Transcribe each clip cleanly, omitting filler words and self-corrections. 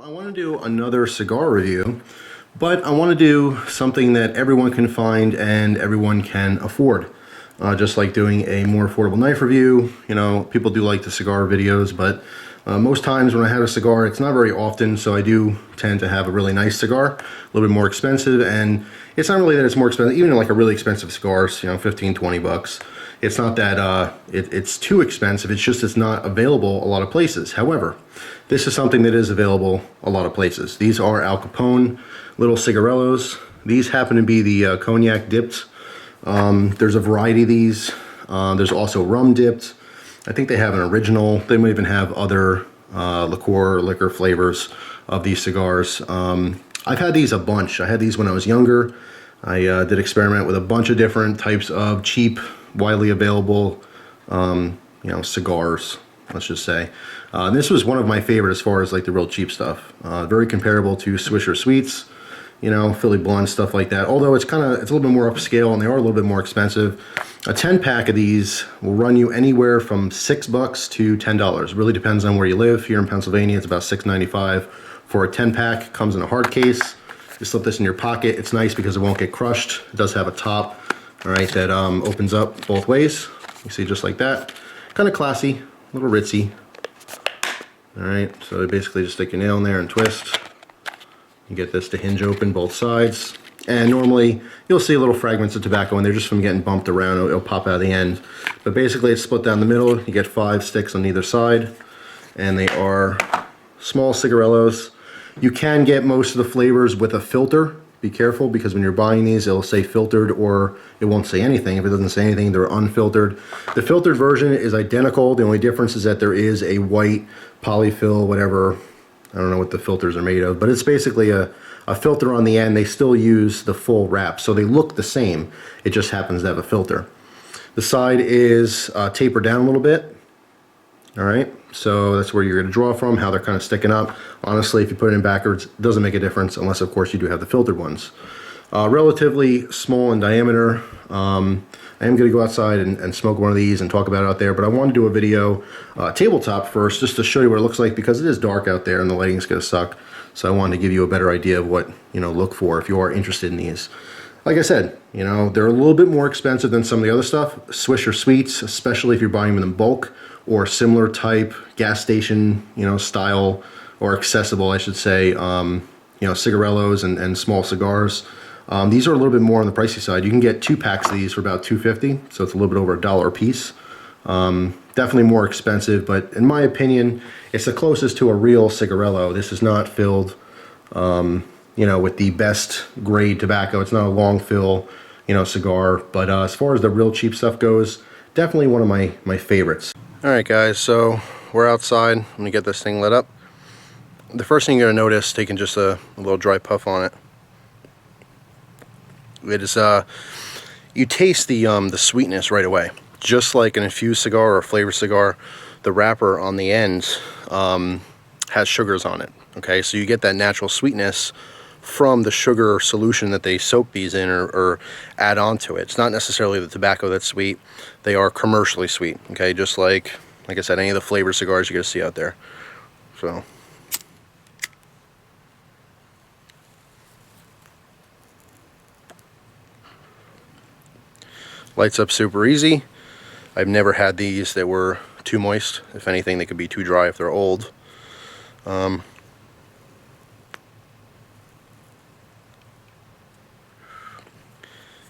I want to do another cigar review, but I want to do something that everyone can find and everyone can afford. Just like doing a more affordable knife review. You know, people do like the cigar videos, but most times when I have a cigar, it's not very often, so I do tend to have a really nice cigar, a little bit more expensive, and it's not really that it's more expensive, even like a really expensive cigars, you know, 15, 20 bucks. It's not that it's too expensive, it's just it's not available a lot of places. However, this is something that is available a lot of places. These are Al Capone little cigarillos. These happen to be the cognac dipped. There's a variety of these. There's also rum dipped. I think they have an original. They might even have other liquor flavors of these cigars. I've had these a bunch. I had these when I was younger. I did experiment with a bunch of different types of cheap, widely available, you know, cigars, let's just say. This was one of my favorite as far as like the real cheap stuff. Very comparable to Swisher Sweets, you know, Philly Blonde, stuff like that. Although it's a little bit more upscale and they are a little bit more expensive. A 10-pack of these will run you anywhere from $6 to $10. It really depends on where you live. Here in Pennsylvania, it's about $6.95 for a 10-pack. Comes in a hard case. You slip this in your pocket. It's nice because it won't get crushed. It does have a top, all right, that opens up both ways. You see, just like that. Kind of classy, a little ritzy. All right, so you basically just stick your nail in there and twist. You get this to hinge open both sides. And normally you'll see little fragments of tobacco in there just from getting bumped around. It'll pop out of the end. But basically it's split down the middle. You get 5 sticks on either side. And they are small cigarillos. You can get most of the flavors with a filter. Be careful because when you're buying these, it'll say filtered or it won't say anything. If it doesn't say anything, they're unfiltered. The filtered version is identical. The only difference is that there is a white polyfill, whatever. I don't know what the filters are made of, but it's basically a filter on the end. They still use the full wrap, so they look the same. It just happens to have a filter. The side is tapered down a little bit. All right, so that's where you're going to draw from, how they're kind of sticking up. Honestly, if you put it in backwards, it doesn't make a difference unless, of course, you do have the filtered ones. Relatively small in diameter. I am going to go outside and smoke one of these and talk about it out there, but I want to do a video tabletop first just to show you what it looks like because it is dark out there and the lighting's going to suck. So I wanted to give you a better idea of what, you know, look for if you are interested in these. Like I said, you know, they're a little bit more expensive than some of the other stuff. Swisher Sweets, especially if you're buying them in bulk or similar type gas station, you know, style or accessible, I should say, you know, cigarillos and small cigars. These are a little bit more on the pricey side. You can get 2 packs of these for about $2.50, so it's a little bit over $1 a piece. Definitely more expensive, but in my opinion, it's the closest to a real cigarillo. This is not filled, you know, with the best grade tobacco. It's not a long fill, you know, cigar. But as far as the real cheap stuff goes, definitely one of my favorites. All right, guys, so we're outside. Let me get this thing lit up. The first thing you're gonna notice, taking just a little dry puff on it, it is you taste the sweetness right away. Just like an infused cigar or a flavored cigar, the wrapper on the end has sugars on it. Okay, so you get that natural sweetness from the sugar solution that they soak these in or add on to it. It's not necessarily the tobacco that's sweet. They are commercially sweet. Okay, just like I said, any of the flavored cigars you're gonna see out there. So. Lights up super easy. I've never had these that were too moist. If anything, they could be too dry if they're old.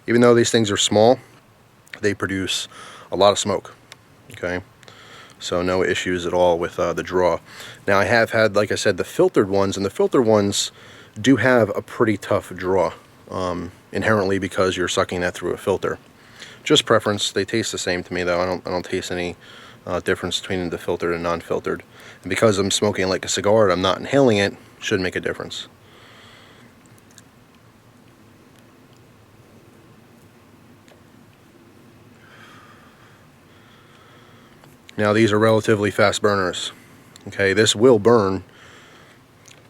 Even though these things are small, they produce a lot of smoke. Okay, so no issues at all with the draw. Now I have had, like I said, the filtered ones, and the filtered ones do have a pretty tough draw inherently because you're sucking that through a filter. Just preference. They taste the same to me, though. I don't taste any difference between the filtered and non-filtered. And because I'm smoking like a cigar and I'm not inhaling it, should make a difference. Now these are relatively fast burners. Okay, this will burn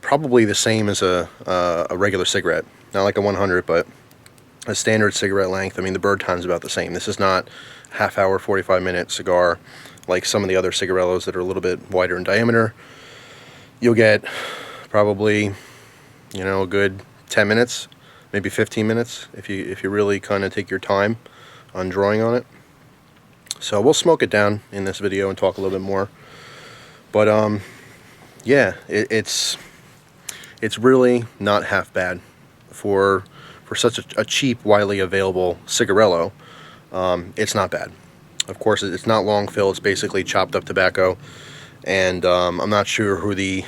probably the same as a regular cigarette. Not like a 100, but a standard cigarette length. I mean, the burn time's about the same. This is not half hour, 45-minute cigar like some of the other cigarillos that are a little bit wider in diameter. You'll get probably, you know, a good 10 minutes, maybe 15 minutes if you really kind of take your time on drawing on it. So we'll smoke it down in this video and talk a little bit more. But yeah, it's really not half bad for such a cheap, widely available cigarillo. It's not bad. Of course, it's not long fill. It's basically chopped up tobacco, and I'm not sure who the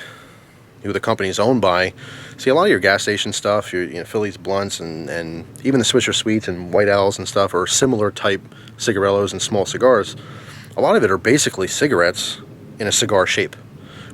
company's owned by. See, a lot of your gas station stuff, your Phillies blunts, and even the Swisher Sweets and White Owls and stuff, are similar type cigarillos and small cigars. A lot of it are basically cigarettes in a cigar shape,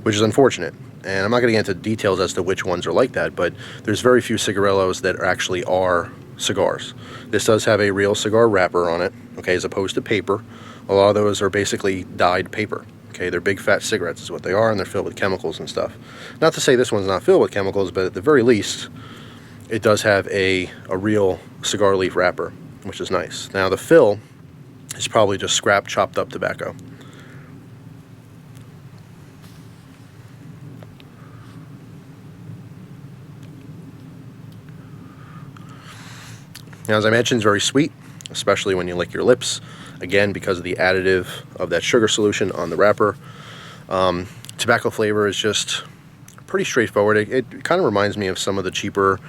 which is unfortunate. And I'm not going to get into details as to which ones are like that, but there's very few cigarillos that actually are cigars. This does have a real cigar wrapper on it, okay, as opposed to paper. A lot of those are basically dyed paper. Okay, they're big fat cigarettes is what they are, and they're filled with chemicals and stuff. Not to say this one's not filled with chemicals, but at the very least, it does have a real cigar leaf wrapper, which is nice. Now the fill is probably just scrap chopped up tobacco. Now, as I mentioned, it's very sweet, especially when you lick your lips. Again, because of the additive of that sugar solution on the wrapper. Tobacco flavor is just pretty straightforward. It kind of reminds me of some of the cheaper,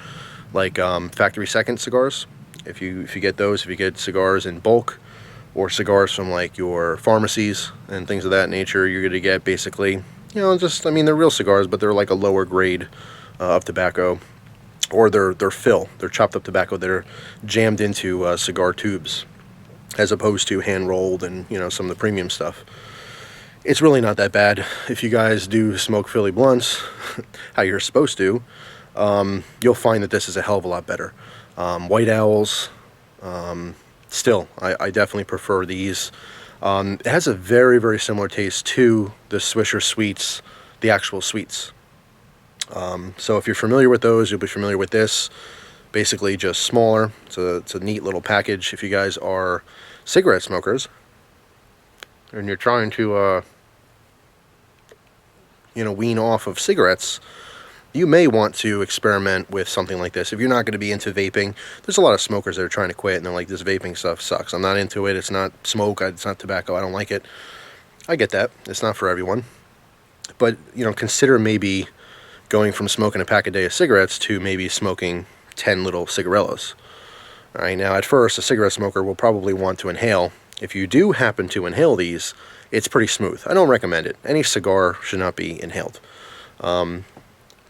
like factory second cigars. If you get those, if you get cigars in bulk, or cigars from like your pharmacies and things of that nature, you're going to get basically, you know, just, I mean, they're real cigars, but they're like a lower grade of tobacco. Or they're fill. They're chopped up tobacco that are jammed into cigar tubes, as opposed to hand rolled and, you know, some of the premium stuff. It's really not that bad. If you guys do smoke Philly blunts, how you're supposed to, you'll find that this is a hell of a lot better. White Owls, still, I definitely prefer these. It has a very, very similar taste to the Swisher Sweets, the actual sweets. So if you're familiar with those, you'll be familiar with this. Basically just smaller. It's a neat little package. If you guys are cigarette smokers and you're trying to you know, wean off of cigarettes, you may want to experiment with something like this. If you're not going to be into vaping, there's a lot of smokers that are trying to quit and they're like, this vaping stuff sucks. I'm not into it. It's not smoke. It's not tobacco. I don't like it. I get that. It's not for everyone. But, you know, consider maybe going from smoking a pack a day of cigarettes to maybe smoking 10 little cigarillos. All right, now at first, a cigarette smoker will probably want to inhale. If you do happen to inhale these, it's pretty smooth. I don't recommend it. Any cigar should not be inhaled. But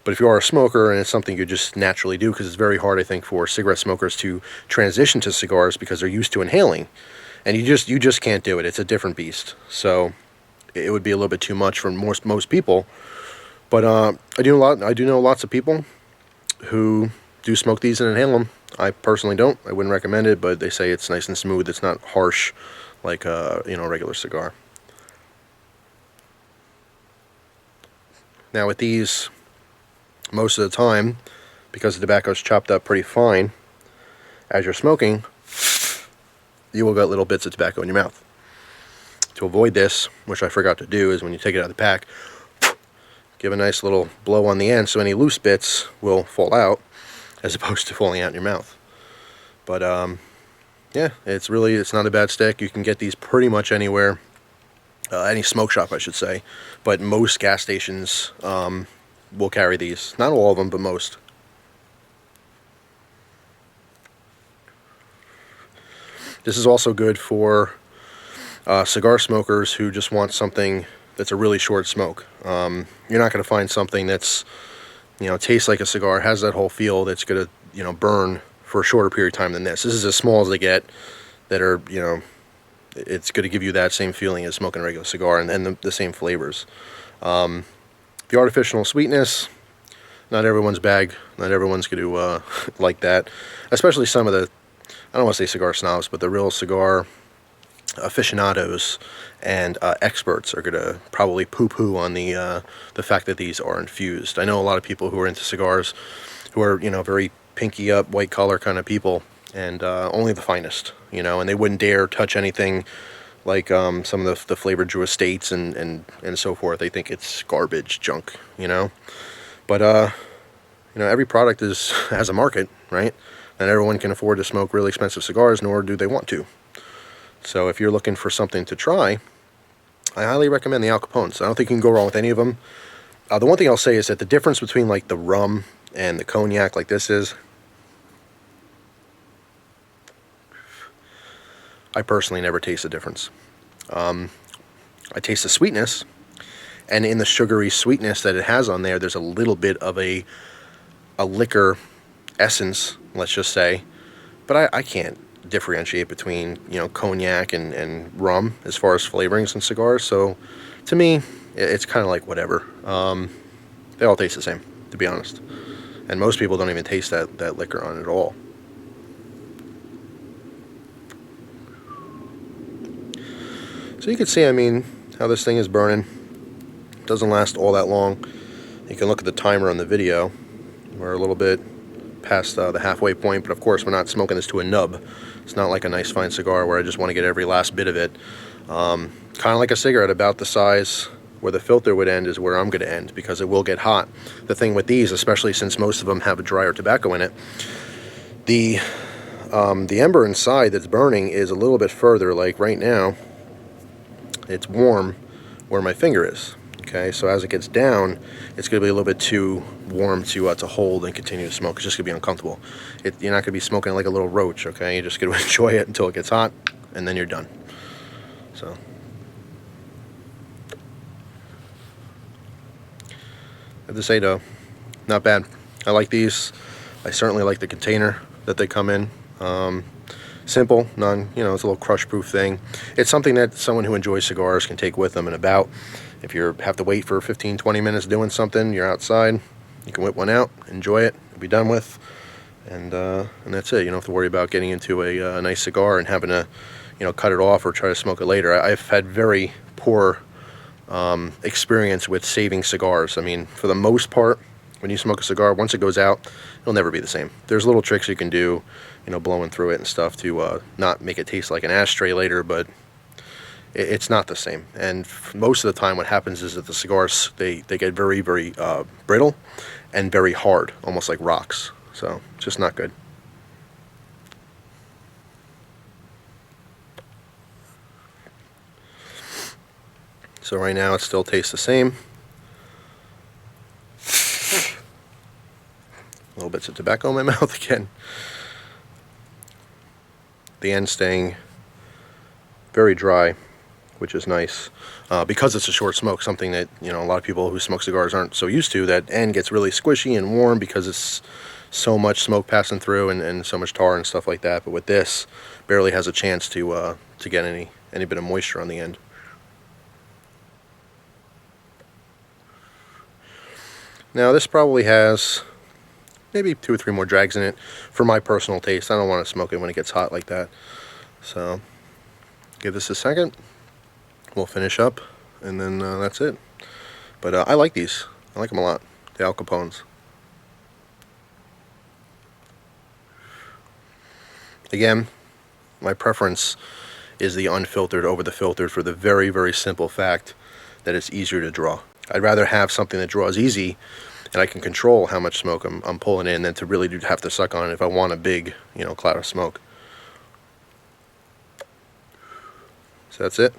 if you are a smoker and it's something you just naturally do, because it's very hard, I think, for cigarette smokers to transition to cigars because they're used to inhaling, and you just can't do it. It's a different beast. So it would be a little bit too much for most people. But I do know lots of people who do smoke these and inhale them. I personally don't. I wouldn't recommend it, but they say it's nice and smooth. It's not harsh like you know, a regular cigar. Now with these, most of the time, because the tobacco is chopped up pretty fine, as you're smoking, you will get little bits of tobacco in your mouth. To avoid this, which I forgot to do, is when you take it out of the pack, give a nice little blow on the end so any loose bits will fall out as opposed to falling out in your mouth. But yeah, it's not a bad stick. You can get these pretty much anywhere, any smoke shop I should say, but most gas stations will carry these. Not all of them, but most. This is also good for cigar smokers who just want something that's a really short smoke. You're not going to find something that's, you know, tastes like a cigar, has that whole feel, that's going to, you know, burn for a shorter period of time than this. This is as small as they get that are, you know, it's going to give you that same feeling as smoking a regular cigar, and the same flavors. The artificial sweetness, not everyone's bag. Not everyone's going to like that. Especially some of the, I don't want to say cigar snobs, but the real cigar aficionados and experts are going to probably poo-poo on the fact that these are infused. I know a lot of people who are into cigars who are, you know, very pinky up, white collar kind of people, and only the finest, you know, and they wouldn't dare touch anything like some of the flavored Drew Estates and so forth. They think it's garbage, junk, you know. But you know, every product has a market, right? Not everyone can afford to smoke really expensive cigars, nor do they want to. So if you're looking for something to try, I highly recommend the Al Capones. I don't think you can go wrong with any of them. The one thing I'll say is that the difference between like the rum and the cognac like this is, I personally never taste the difference. I taste the sweetness, and in the sugary sweetness that it has on there, there's a little bit of a liquor essence, let's just say. But I can't differentiate between, you know, cognac and rum as far as flavorings in cigars. So to me, it's kind of like whatever. They all taste the same, to be honest. And most people don't even taste that liquor on it at all. So you can see, I mean, how this thing is burning. It doesn't last all that long. You can look at the timer on the video. We're a little bit past the halfway point, but of course we're not smoking this to a nub. It's not like a nice fine cigar where I just want to get every last bit of it. Kind of like a cigarette, about the size where the filter would end is where I'm going to end, because it will get hot. The thing with these, especially since most of them have a drier tobacco in it, the ember inside that's burning is a little bit further. Like right now, it's warm where my finger is. Okay, so as it gets down, it's going to be a little bit too warm to hold and continue to smoke. It's just going to be uncomfortable. You're not going to be smoking like a little roach, okay? You're just going to enjoy it until it gets hot, and then you're done. So, I have to say though, not bad. I like these. I certainly like the container that they come in. Simple, you know, it's a little crush-proof thing. It's something that someone who enjoys cigars can take with them and about. If you have to wait for 15-20 minutes doing something, you're outside, you can whip one out, enjoy it, be done with, and that's it. You don't have to worry about getting into a nice cigar and having to, you know, cut it off or try to smoke it later. I've had very poor experience with saving cigars. I mean, for the most part, when you smoke a cigar, once it goes out, it'll never be the same. There's little tricks you can do, you know, blowing through it and stuff to not make it taste like an ashtray later, but it's not the same. And most of the time what happens is that the cigars, they get very, very brittle and very hard, almost like rocks. So it's just not good. So right now it still tastes the same. Little bits of tobacco in my mouth again. The end staying very dry, which is nice, because it's a short smoke, something that, you know, a lot of people who smoke cigars aren't so used to. That end gets really squishy and warm because it's so much smoke passing through and so much tar and stuff like that. But with this, barely has a chance to get any bit of moisture on the end. Now this probably has maybe 2 or 3 more drags in it for my personal taste. I don't want to smoke it when it gets hot like that. So give this a second. We'll finish up, and then that's it. But I like these. I like them a lot. The Al Capones. Again, my preference is the unfiltered over the filtered for the very, very simple fact that it's easier to draw. I'd rather have something that draws easy and I can control how much smoke I'm pulling in than to really have to suck on it if I want a big, you know, cloud of smoke. So that's it.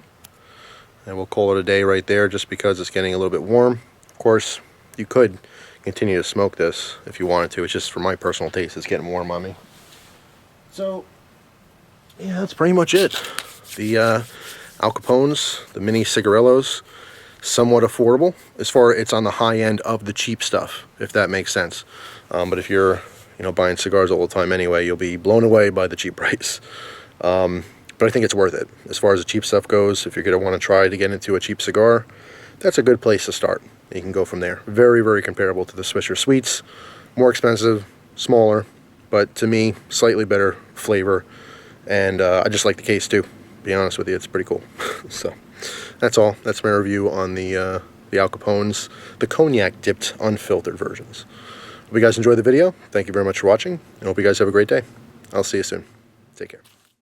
And we'll call it a day right there, just because it's getting a little bit warm. Of course, you could continue to smoke this if you wanted to. It's just for my personal taste, it's getting warm on me. So, yeah, that's pretty much it. The Al Capones, the mini Cigarillos, somewhat affordable. As far as it's on the high end of the cheap stuff, if that makes sense. But if you're, you know, buying cigars all the time anyway, you'll be blown away by the cheap price. But I think it's worth it. As far as the cheap stuff goes, if you're going to want to try to get into a cheap cigar, that's a good place to start. You can go from there. Very, very comparable to the Swisher Sweets. More expensive, smaller, but to me, slightly better flavor. And I just like the case too. To be honest with you, it's pretty cool. So that's all. That's my review on the Al Capones, the cognac dipped unfiltered versions. Hope you guys enjoyed the video. Thank you very much for watching. I hope you guys have a great day. I'll see you soon. Take care.